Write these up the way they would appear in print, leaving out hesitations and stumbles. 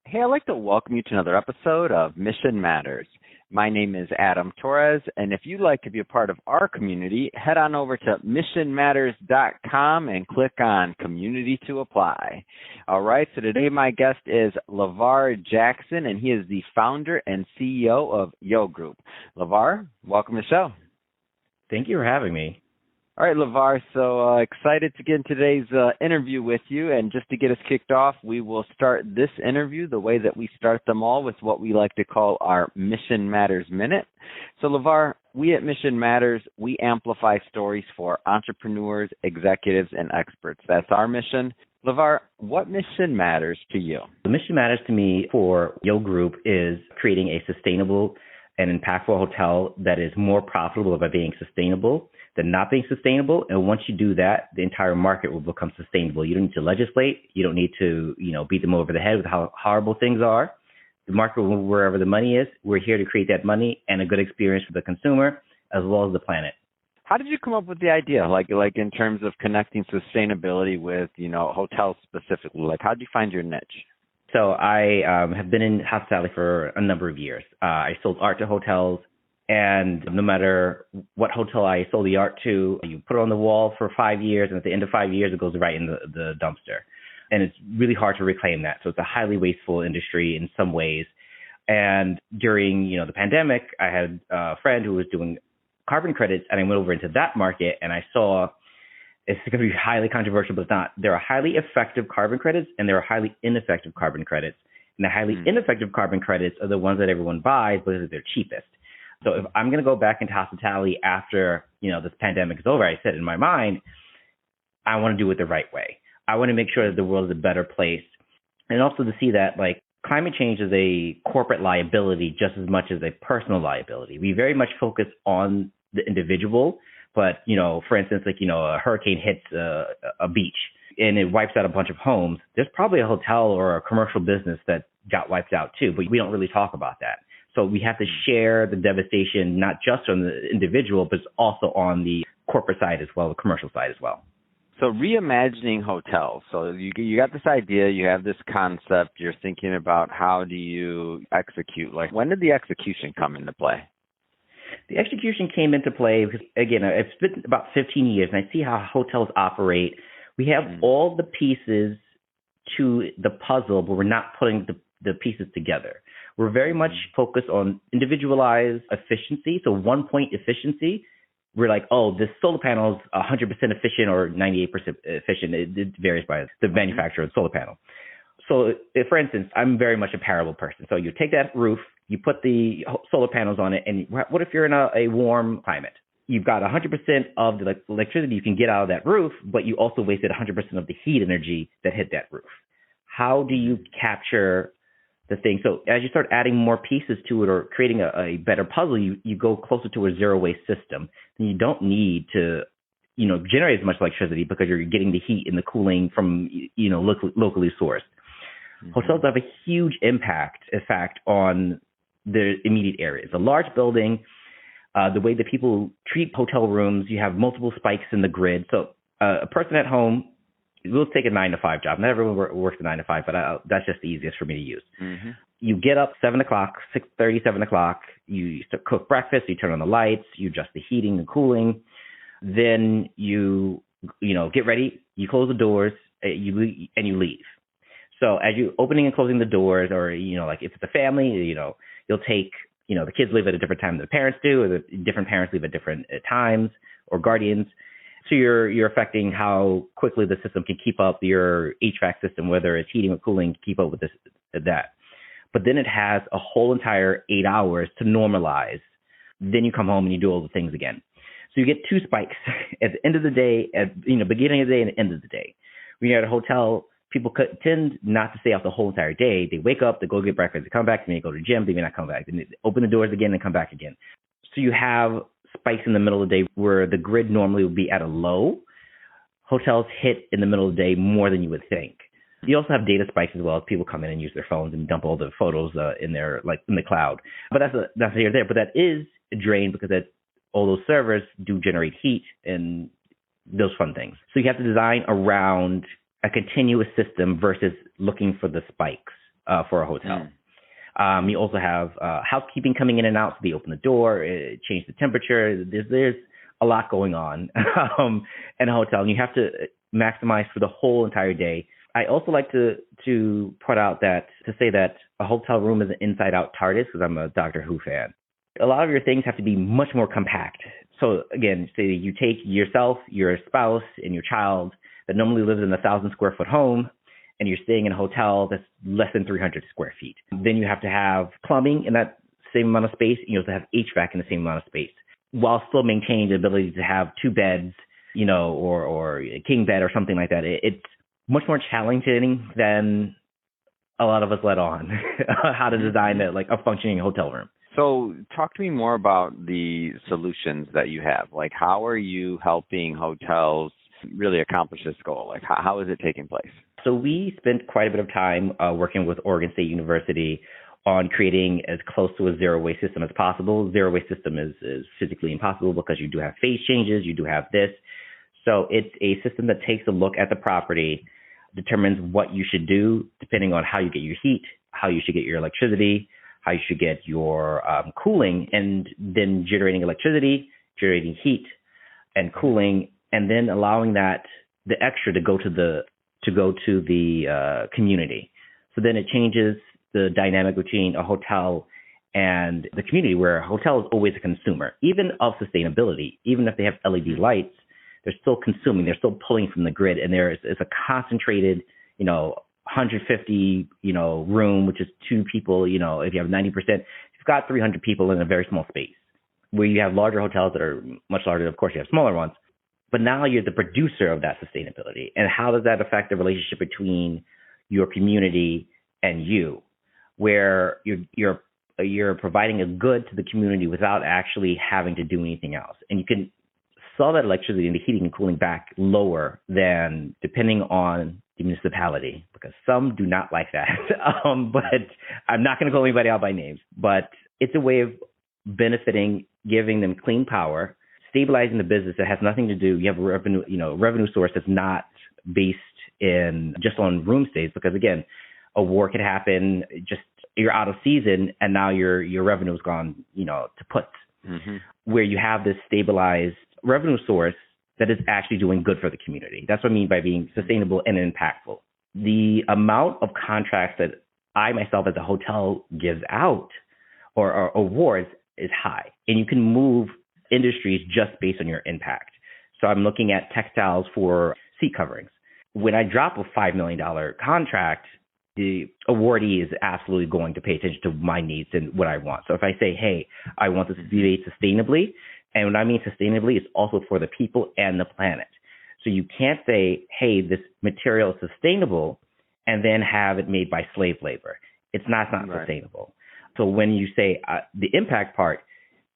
Hey, I'd like to welcome you to another episode of Mission Matters. My name is Adam Torres, and if you'd like to be a part of our community, head on over to missionmatters.com and click on Community to Apply. All right, so today my guest is LeVar Jackson, and he is the founder and CEO of Yo Group. LeVar, welcome to the show. Thank you for having me. All right, LeVar, so excited to get in today's interview with you. And just to get us kicked off, we will start this interview the way that we start them all, with what we like to call our Mission Matters Minute. So, LeVar, we at Mission Matters, we amplify stories for entrepreneurs, executives, and experts. That's our mission. LeVar, what mission matters to you? The mission matters to me for Yo Group is creating a sustainable and impactful hotel that is more profitable by being sustainable than not being sustainable. And once you do that, the entire market will become sustainable. You don't need to legislate. You don't need to, beat them over the head with how horrible things are. The market will move wherever the money is. We're here to create that money and a good experience for the consumer as well as the planet. How did you come up with the idea, like in terms of connecting sustainability with, hotels specifically? Like, how did you find your niche? So I have been in hospitality for a number of years. I sold art to hotels, and no matter what hotel I sold the art to, you put it on the wall for 5 years, and at the end of 5 years, it goes right in the dumpster. And it's really hard to reclaim that. So it's a highly wasteful industry in some ways. And during, the pandemic, I had a friend who was doing carbon credits, and I went over into that market, and I saw, it's going to be highly controversial, but it's not. There are highly effective carbon credits, and there are highly ineffective carbon credits. And the highly ineffective carbon credits are the ones that everyone buys because they're cheapest. So if I'm going to go back into hospitality after, this pandemic is over, I said in my mind, I want to do it the right way. I want to make sure that the world is a better place. And also to see that, climate change is a corporate liability just as much as a personal liability. We very much focus on the individual, but, for instance, a hurricane hits a beach and it wipes out a bunch of homes. There's probably a hotel or a commercial business that got wiped out too, but we don't really talk about that. So we have to share the devastation, not just on the individual, but also on the corporate side as well, the commercial side as well. So reimagining hotels. So you got this idea, you have this concept, you're thinking about how do you execute. When did the execution come into play? The execution came into play because, again, it's been about 15 years, and I see how hotels operate. We have all the pieces to the puzzle, but we're not putting the pieces together. We're very much focused on individualized efficiency. So 1-point efficiency. We're like, this solar panel is 100% efficient or 98% efficient. It varies by the manufacturer of the solar panel. So for instance, I'm very much a parable person. So you take that roof, you put the solar panels on it, and what if you're in a warm climate? You've got 100% of the electricity you can get out of that roof, but you also wasted 100% of the heat energy that hit that roof. How do you capture the thing? So as you start adding more pieces to it or creating a better puzzle, you go closer to a zero waste system. And you don't need to, generate as much electricity because you're getting the heat and the cooling from, locally sourced. Hotels have a huge impact, in fact, on the immediate areas. A large building, the way that people treat hotel rooms, you have multiple spikes in the grid. So a person at home, we'll take a 9-to-5 job. Not everyone works a 9-to-5, but that's just the easiest for me to use. Mm-hmm. You get up 7 o'clock, 6:30, 7 o'clock. You cook breakfast. You turn on the lights. You adjust the heating and cooling. Then you get ready. You close the doors. You leave. So as you opening and closing the doors, or if it's a family, you'll take the kids leave at a different time than the parents do, or the different parents leave at different times, or guardians. So you're affecting how quickly the system can keep up your HVAC system, whether it's heating or cooling, to keep up with that. But then it has a whole entire 8 hours to normalize. Then you come home and you do all the things again. So you get 2 spikes at the end of the day, at beginning of the day and the end of the day. When you're at a hotel, people tend not to stay out the whole entire day. They wake up, they go get breakfast, they come back, they may go to the gym, they may not come back. Then they open the doors again and come back again. So you have spikes in the middle of the day where the grid normally would be at a low. Hotels hit in the middle of the day more than you would think. You also have data spikes as well. People come in and use their phones and dump all the photos in their in the cloud. But that's here or there. But that is a drain because all those servers do generate heat and those fun things. So you have to design around a continuous system versus looking for the spikes for a hotel. You also have housekeeping coming in and out, so they open the door, change the temperature. There's a lot going on in a hotel, and you have to maximize for the whole entire day. I also like to say that a hotel room is an inside-out TARDIS, because I'm a Doctor Who fan. A lot of your things have to be much more compact. So again, say you take yourself, your spouse, and your child that normally lives in a 1,000-square-foot home, and you're staying in a hotel that's less than 300 square feet. Then you have to have plumbing in that same amount of space, and you also have HVAC in the same amount of space, while still maintaining the ability to have two beds, or a king bed or something like that. It's much more challenging than a lot of us let on how to design a functioning hotel room. So talk to me more about the solutions that you have. Like, how are you helping hotels really accomplish this goal? Like, how is it taking place? So we spent quite a bit of time working with Oregon State University on creating as close to a zero-waste system as possible. Zero-waste system is physically impossible because you do have phase changes, you do have this. So it's a system that takes a look at the property, determines what you should do depending on how you get your heat, how you should get your electricity, how you should get your cooling, and then generating electricity, generating heat and cooling, and then allowing the extra to go to the community. So then it changes the dynamic between a hotel and the community, where a hotel is always a consumer, even of sustainability. Even if they have LED lights, they're still consuming, they're still pulling from the grid, and it's a concentrated, 150, room, which is two people, if you have 90%, you've got 300 people in a very small space. Where you have larger hotels that are much larger, of course, you have smaller ones. But now you're the producer of that sustainability. And how does that affect the relationship between your community and you, where you're providing a good to the community without actually having to do anything else? And you can sell that electricity and the heating and cooling back lower than, depending on the municipality, because some do not like that. But I'm not going to call anybody out by names. But it's a way of benefiting, giving them clean power, stabilizing the business that has nothing to do. You have a revenue source that's not based in just on room stays, because again, a war could happen, just you're out of season and now your revenue's gone, to put. Where you have this stabilized revenue source that is actually doing good for the community. That's what I mean by being sustainable and impactful. The amount of contracts that I myself as a hotel gives out or awards is high, and you can move industries just based on your impact. So I'm looking at textiles for seat coverings. When I drop a $5 million contract, the awardee is absolutely going to pay attention to my needs and what I want. So if I say, hey, I want this to be made sustainably, and when I mean sustainably, it's also for the people and the planet. So you can't say, hey, this material is sustainable and then have it made by slave labor. It's not right. Sustainable. So when you say the impact part,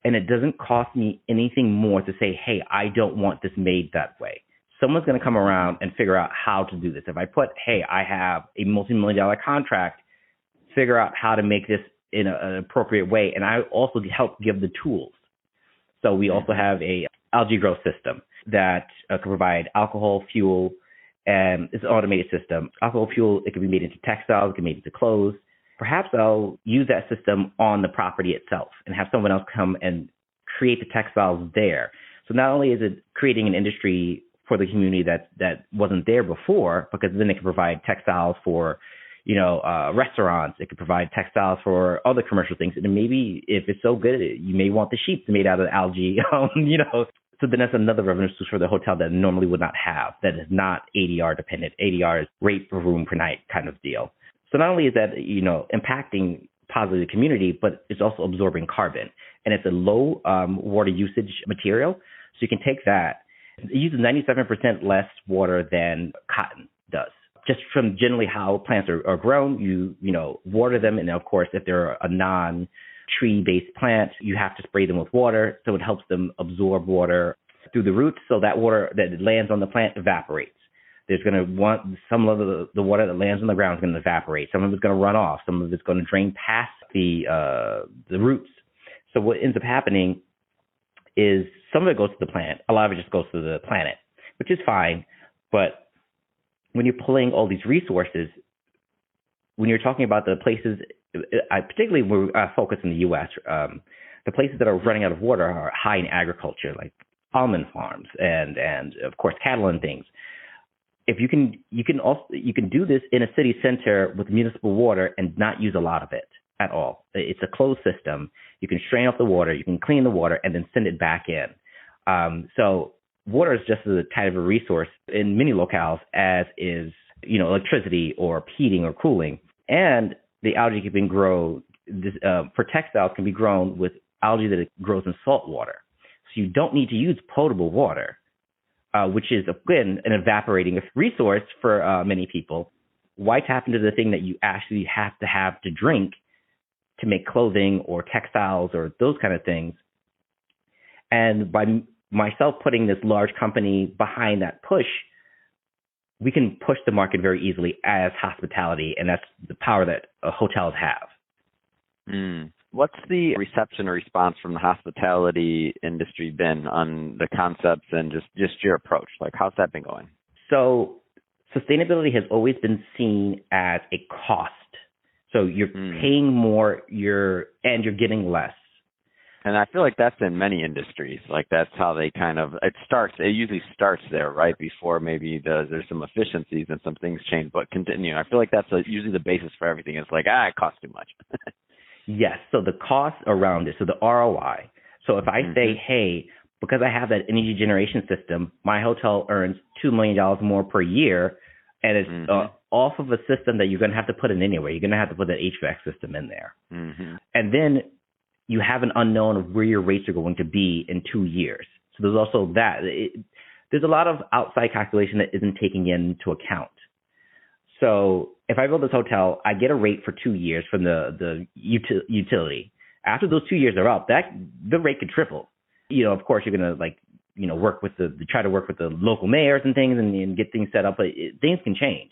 and it doesn't cost me anything more to say, hey, I don't want this made that way. Someone's going to come around and figure out how to do this. If I put, hey, I have a multi-million-dollar contract, figure out how to make this in an appropriate way. And I also help give the tools. So we also have a algae growth system that can provide alcohol, fuel, and it's an automated system. Alcohol, fuel, it can be made into textiles, it can be made into clothes. Perhaps I'll use that system on the property itself and have someone else come and create the textiles there. So not only is it creating an industry for the community that wasn't there before, because then it can provide textiles for, restaurants. It could provide textiles for other commercial things. And maybe if it's so good, you may want the sheets made out of algae, So then that's another revenue source for the hotel that normally would not have, that is not ADR dependent. ADR is rate per room per night kind of deal. So not only is that, impacting positively the community, but it's also absorbing carbon. And it's a low water usage material. So you can take that. It uses 97% less water than cotton does. Just from generally how plants are grown, you water them. And of course, if they're a non-tree-based plant, you have to spray them with water. So it helps them absorb water through the roots. So that water that lands on the plant evaporates. There's going to want some of the water that lands on the ground is going to evaporate. Some of it's going to run off. Some of it's going to drain past the roots. So what ends up happening is some of it goes to the plant. A lot of it just goes to the planet, which is fine. But when you're pulling all these resources, when you're talking about the places, I particularly we're focused in the U.S., the places that are running out of water are high in agriculture, like almond farms and of course cattle and things. If you can do this in a city center with municipal water and not use a lot of it at all. It's a closed system. You can strain off the water, you can clean the water, and then send it back in. So water is just as tight of a resource in many locales as is, electricity or heating or cooling. And the algae can be grown for textiles can be grown with algae that it grows in salt water. So you don't need to use potable water, which is, again, an evaporating resource for many people. Why tap into the thing that you actually have to drink to make clothing or textiles or those kind of things? And by myself putting this large company behind that push, we can push the market very easily as hospitality, and that's the power that hotels have. What's the reception or response from the hospitality industry been on the concepts and just your approach? Like, how's that been going? So sustainability has always been seen as a cost. So you're paying more, you're getting less. And I feel like that's in many industries. Like, that's how they it usually starts there, right? Before maybe there's some efficiencies and some things change, but continue. I feel like that's usually the basis for everything. It's like, it costs too much. Yes. So the cost around it, so the ROI. So if I say, hey, because I have that energy generation system, my hotel earns $2 million more per year, and it's off of a system that you're going to have to put in anyway. You're going to have to put that HVAC system in there. And then you have an unknown of where your rates are going to be in 2 years. So there's also that. There's a lot of outside calculation that isn't taking into account. So if I build this hotel, I get a rate for 2 years from the utility. After those 2 years are up, the rate could triple. Of course, you're going to, work with try to work with the local mayors and things and get things set up, but things can change.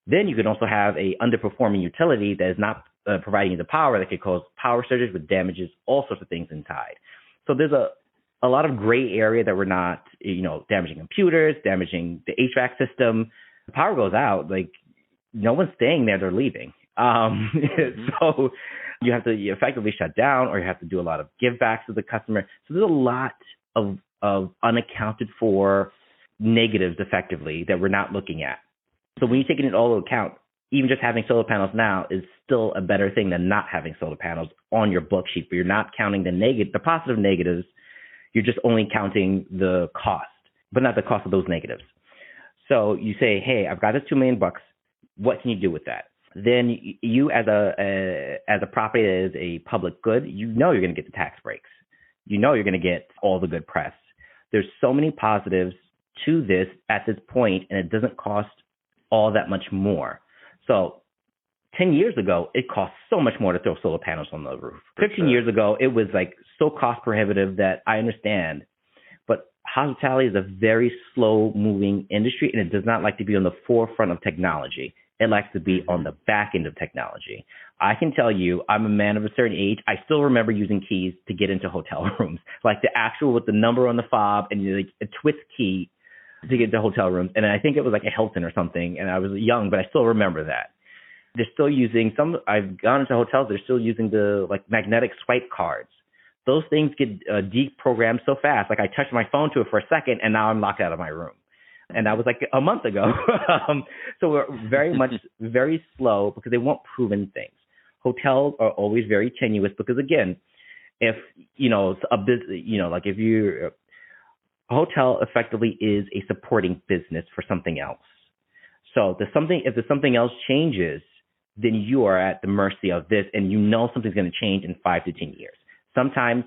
Then you can also have a underperforming utility that is not providing you the power that could cause power surges with damages, all sorts of things inside. So there's a lot of gray area that we're not, damaging computers, damaging the HVAC system. The power goes out, like no one's staying there, they're leaving. So you have to effectively shut down, or you have to do a lot of give backs to the customer. So there's a lot of unaccounted for negatives effectively that we're not looking at. So when you take it all into account, even just having solar panels now is still a better thing than not having solar panels on your book sheet, but you're not counting the positive negatives. You're just only counting the cost, but not the cost of those negatives. So you say, hey, I've got this $2 million. What can you do with that? Then you, as a property that is a public good, you're going to get the tax breaks. You're going to get all the good press. There's so many positives to this at this point, and it doesn't cost all that much more. So 10 years ago, it cost so much more to throw solar panels on the roof. 15 years ago, it was like so cost prohibitive that I understand. But hospitality is a very slow moving industry, and it does not like to be on the forefront of technology. It likes to be on the back end of technology. I can tell you, I'm a man of a certain age. I still remember using keys to get into hotel rooms, like the actual with the number on the fob and like a twist key to get into hotel rooms. And I think it was like a Hilton or something. And I was young, but I still remember that. They're still using I've gone into hotels, they're still using the like magnetic swipe cards. Those things get deprogrammed so fast. Like I touched my phone to it for a second and now I'm locked out of my room. And that was like a month ago. So we're very slow because they want proven things. Hotels are always very tenuous because again, if, a business, like if you're, a hotel effectively is a supporting business for something else. So if there's something else changes, then you are at the mercy of this and something's going to change in 5 to 10 years. Sometimes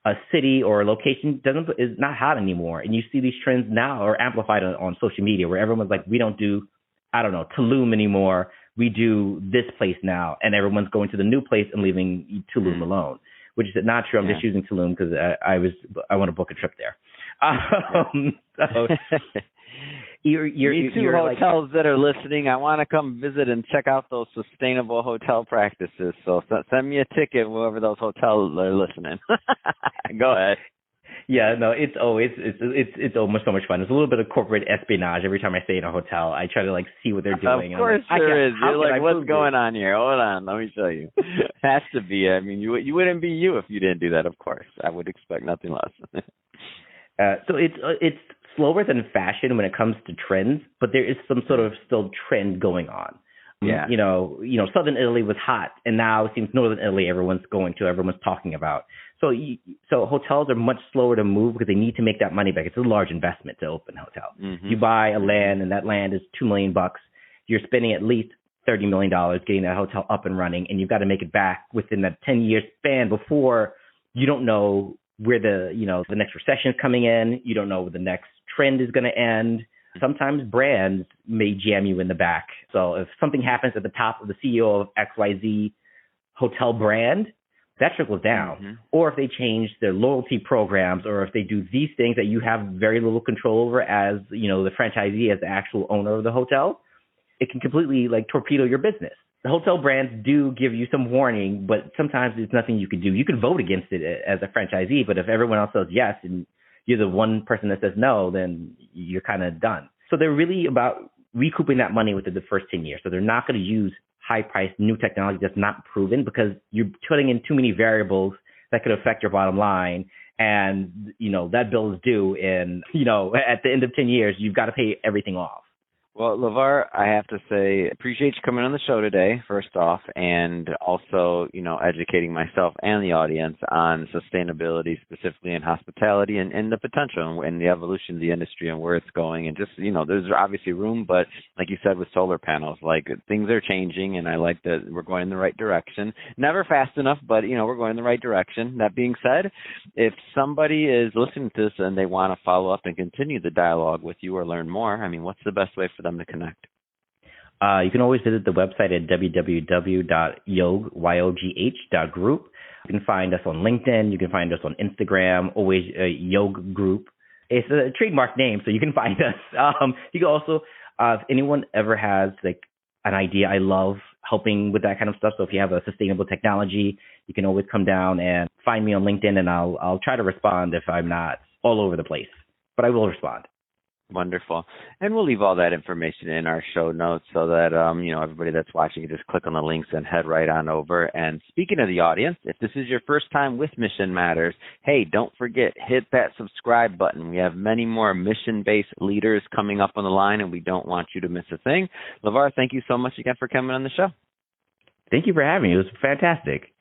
a city or a location is not hot anymore. And you see these trends now are amplified on social media where everyone's like, we don't do, Tulum anymore. We do this place now. And everyone's going to the new place and leaving Tulum alone, which is not true. I'm just using Tulum because I want to book a trip there. So Me too, hotels that are listening. I want to come visit and check out those sustainable hotel practices. So send me a ticket, whoever those hotels are listening. Go ahead. Yeah, no, it's always it's almost so much fun. It's a little bit of corporate espionage every time I stay in a hotel. I try to like see what they're doing. Of course and there is. You're like, what's prove going on here? Hold on, let me show you. Has to be. I mean, you wouldn't be you if you didn't do that. Of course, I would expect nothing less. So it's slower than fashion when it comes to trends, but there is some sort of still trend going on. Yeah. Southern Italy was hot, and now it seems Northern Italy everyone's talking about. So hotels are much slower to move because they need to make that money back. It's a large investment to open a hotel. Mm-hmm. You buy a land, and that land is $2 million. You're spending at least $30 million getting that hotel up and running, and you've got to make it back within that 10-year span before you don't know where the next recession is coming in. You don't know where the next trend is going to end. Sometimes brands may jam you in the back. So if something happens at the top of the CEO of XYZ hotel brand, that trickles down. Mm-hmm. Or if they change their loyalty programs, or if they do these things that you have very little control over as, the franchisee, as the actual owner of the hotel, it can completely torpedo your business. The hotel brands do give you some warning, but sometimes there's nothing you can do. You can vote against it as a franchisee, but if everyone else says yes and you're the one person that says no, then you're kind of done. So they're really about recouping that money within the first 10 years. So they're not going to use high-priced new technology that's not proven, because you're putting in too many variables that could affect your bottom line. And, that bill is due. And, at the end of 10 years, you've got to pay everything off. Well, LeVar, I have to say, appreciate you coming on the show today, first off, and also, educating myself and the audience on sustainability, specifically in hospitality, and the potential and the evolution of the industry and where it's going. And just, there's obviously room, but like you said with solar panels, things are changing, and I like that we're going in the right direction. Never fast enough, but, we're going in the right direction. That being said, if somebody is listening to this and they want to follow up and continue the dialogue with you or learn more, what's the best way for them to connect? You can always visit the website at www.yogh.group. You can find us on LinkedIn. You can find us on Instagram, always Yogh Group. It's a trademark name, so you can find us. You can also, if anyone ever has an idea, I love helping with that kind of stuff. So if you have a sustainable technology, you can always come down and find me on LinkedIn, and I'll try to respond if I'm not all over the place, but I will respond. Wonderful. And we'll leave all that information in our show notes so that, everybody that's watching can just click on the links and head right on over. And speaking of the audience, if this is your first time with Mission Matters, hey, don't forget, hit that subscribe button. We have many more mission-based leaders coming up on the line, and we don't want you to miss a thing. LeVar, thank you so much again for coming on the show. Thank you for having me. It was fantastic.